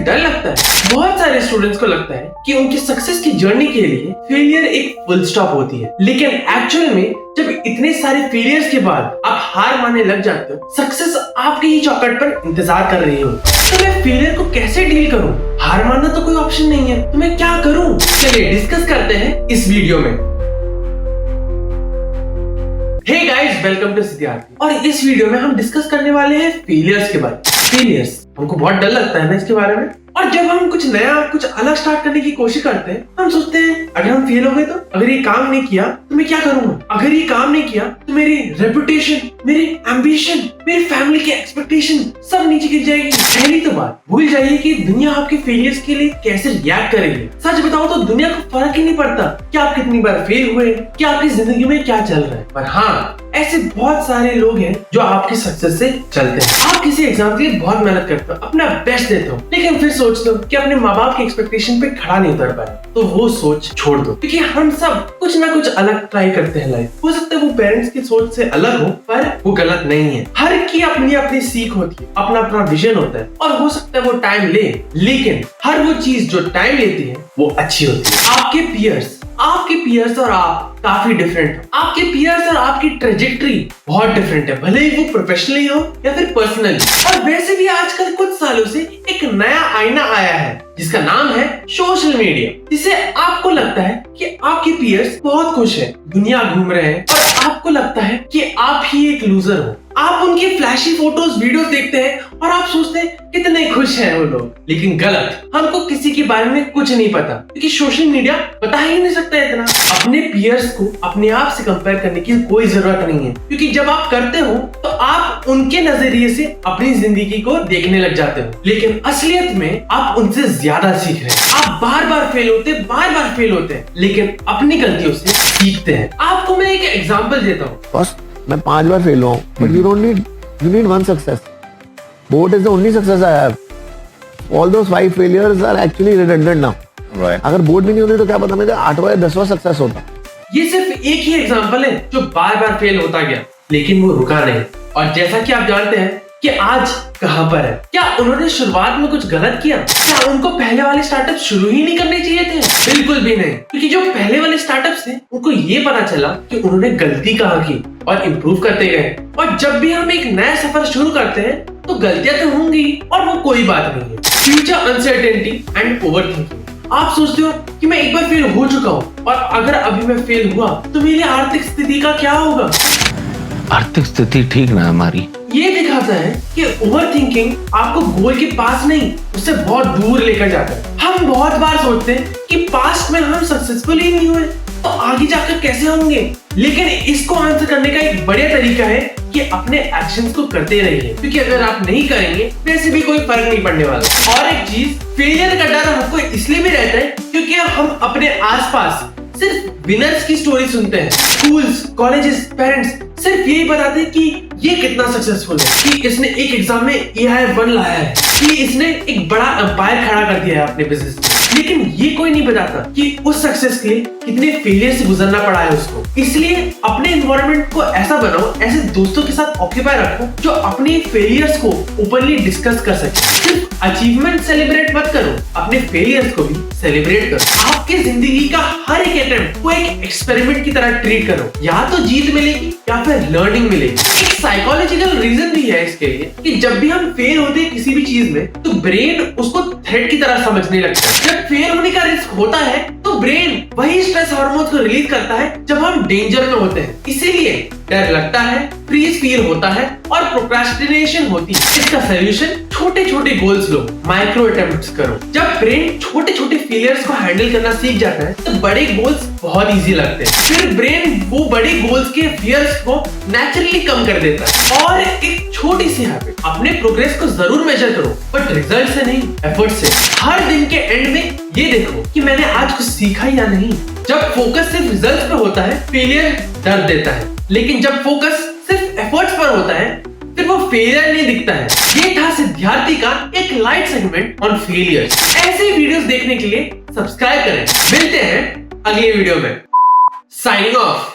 डर लगता है। बहुत सारे स्टूडेंट्स को लगता है कि उनकी सक्सेस की जर्नी के लिए फेलियर एक फुल स्टॉप होती है, लेकिन एक्चुअल में जब इतने सारे फेलियर्स के बाद आप हार मानने लग जाते हो, सक्सेस आपकी ही चौखट पर इंतजार कर रही हो, तो मैं फेलियर को कैसे डील करूं? हार मानना तो कोई ऑप्शन नहीं है, तो मैं क्या करूं? चलिए डिस्कस करते हैं इस वीडियो में। Hey guys, welcome to Siddharthi. और इस वीडियो में हम डिस्कस करने वाले हैं फेलियर्स के बारे में। फेलियर्स, हमको बहुत डर लगता है ना इसके बारे में। और जब हम कुछ नया, कुछ अलग स्टार्ट करने की कोशिश करते हैं, हम सोचते हैं अगर हम फेल हो गए तो, अगर ये काम नहीं किया तो मैं क्या करूंगा, अगर ये काम नहीं किया तो मेरी रेपुटेशन, मेरी एम्बिशन, मेरी फैमिली की एक्सपेक्टेशन सब नीचे गिर जाएगी। पहली तो बात भूल जाइए कि दुनिया आपके फेलियर्स के लिए कैसे रिएक्ट करेगी। सच बताओ तो दुनिया को फर्क ही नहीं पड़ता कि आप कितनी बार फेल हुए, कि आपकी जिंदगी में क्या चल रहा है। पर हाँ, ऐसे बहुत सारे लोग हैं जो आपकी सक्सेस से चलते हैं। आप किसी एग्जाम के लिए बहुत मेहनत करते हो, अपना बेस्ट देते हो, लेकिन फिर सोचते हो कि अपने माँ बाप की एक्सपेक्टेशन पे खड़ा नहीं उतर पाए, तो वो सोच छोड़ दो, क्योंकि हम सब कुछ ना कुछ अलग ट्राई करते हैं लाइफ। हो सकता है वो पेरेंट्स की सोच से अलग हो, पर वो गलत नहीं है। हर की अपनी अपनी सीख होती है, अपना अपना विजन होता है, और हो सकता है वो टाइम ले, लेकिन हर वो चीज जो टाइम लेती है वो अच्छी होती है। आपके पियर्स और आप काफी डिफरेंट हो। आपके पियर्स और आपकी ट्रेजेक्टरी बहुत डिफरेंट है, भले ही वो प्रोफेशनली हो या फिर पर्सनली। और वैसे भी आजकल कुछ सालों से एक नया आईना आया है जिसका नाम है सोशल मीडिया, जिसे आपको लगता है कि आपके पियर्स बहुत खुश हैं, दुनिया घूम रहे हैं, और आपको लगता है कि आप ही एक लूजर हो। आप उनकी फ्लैशी फोटोज, वीडियोस देखते हैं और आप सोचते हैं कितने खुश हैं वो लोग, लेकिन गलत। हमको किसी के बारे में कुछ नहीं पता, क्योंकि सोशल मीडिया बता ही नहीं सकता इतना। अपने पियर्स को अपने आप से कंपेयर करने की कोई जरूरत नहीं है, क्योंकि जब आप करते हो तो आप उनके नजरिए से अपनी जिंदगी को देखने लग जाते हो, लेकिन असलियत में आप उनसे ज्यादा सीख रहे हैं। आप बार बार फेल होते हैं, लेकिन अपनी गलतियों से सीखते हैं। आपको मैं एक एग्जाम्पल देता हूँ। मैं 5 बार फेल हुआ हूँ, but you need one success. Boat is the only success I have. All those 5 failures are actually redundant now. Right. अगर बोर्ड भी नहीं होती तो क्या पता मेरा 8वां या 10वां सक्सेस होता। ये सिर्फ एक ही एग्जांपल है जो बार बार फेल होता गया, लेकिन वो रुका नहीं। और जैसा कि आप जानते हैं कि आज कहां पर है, क्या उन्होंने शुरुआत में कुछ गलत किया? क्या उनको पहले वाले स्टार्टअप शुरू ही नहीं करने चाहिए थे? बिल्कुल भी नहीं, क्योंकि जो पहले वाले स्टार्टअप थे उनको ये पता चला कि उन्होंने गलती कहाँ की और इम्प्रूव करते गए। और जब भी हम एक नया सफर शुरू करते हैं तो गलतियां तो होंगी, और वो कोई बात नहीं है। Future uncertainty and overthinking. आप सोचते हो कि मैं एक बार फेल हो चुका हूँ, और अगर अभी मैं फेल हुआ तो मेरी आर्थिक स्थिति का क्या होगा? आर्थिक स्थिति ठीक ना हमारी। ये दिखाता है कि ओवरथिंकिंग आपको गोल के पास नहीं, उससे बहुत दूर लेकर जाता है। हम बहुत बार सोचते हैं कि पास्ट में हम सक्सेसफुल ही नहीं हुए तो आगे जाकर कैसे होंगे, लेकिन इसको आंसर करने का एक बढ़िया तरीका है कि अपने एक्शंस को करते रहिए, क्योंकि अगर आप नहीं करेंगे वैसे भी कोई फर्क नहीं पड़ने वाला। और एक चीज, फेलियर का डर हमको इसलिए भी रहता है क्योंकि हम अपने आसपास सिर्फ विनर्स की स्टोरी सुनते हैं। स्कूल्स, कॉलेजेस, पेरेंट्स सिर्फ यही बताते हैं कि ये कितना सक्सेसफुल है, कि इसने एक एग्जाम में EIR-1 लाया है, कि इसने एक बड़ा एम्पायर खड़ा कर दिया है अपने बिजनेस में। लेकिन ये कोई नहीं बताता कि उस सक्सेस के लिए कितने फेलियर से गुजरना पड़ा है उसको। इसलिए अपने एनवायरनमेंट को ऐसा बनाओ, ऐसे दोस्तों के साथ ऑक्यूपाई रखो जो अपने फेलियर्स को ओपनली डिस्कस कर सके। सिर्फ अचीवमेंट सेलिब्रेट मत करो, अपने फेलियर्स को भी सेलिब्रेट करो। आपके जिंदगी का हर एक अटेम्प्ट को एक एक्सपेरिमेंट की तरह ट्रीट करो, या तो जीत मिलेगी या फिर लर्निंग मिलेगी। एक साइकोलॉजिकल रीजन भी है इसके लिए कि जब भी हम फेल होते हैं किसी भी चीज में, तो ब्रेन उसको थ्रेट की तरह समझने लगता है। जब फेल होने का रिस्क होता है तो ब्रेन वही स्ट्रेस हार्मोन्स को रिलीज करता है जब हम डेंजर में होते हैं। इसीलिए डर लगता है, फ्रीज फील होता है और प्रोक्रास्टिनेशन होती है। इसका सॉल्यूशन, छोटे छोटे गोल्स लो, माइक्रो अटेम्प्ट्स करो। जब ब्रेन छोटे छोटे फेलियर्स को हैंडल करना सीख जाता है तो बड़े गोल्स बहुत इजी लगते हैं। फिर ब्रेन वो बड़े गोल्स के फियर्स को नेचुरली कम कर देता है। और एक छोटी सी हैबिट, अपने प्रोग्रेस को जरूर मेजर करो, बट रिजल्ट से नहीं, एफर्ट से। हर दिन के एंड में ये देखो कि मैंने आज कुछ सीखा या नहीं। जब फोकस सिर्फ रिजल्ट्स पे होता है, फेलियर डर देता है, लेकिन जब फोकस सिर्फ एफर्ट्स पर होता है फिर वो फेलियर नहीं दिखता है। ये था सिद्धार्थी का एक लाइट सेगमेंट ऑन फेलियर। ऐसे वीडियोस देखने के लिए सब्सक्राइब करें। मिलते हैं अगले वीडियो में। Signing off.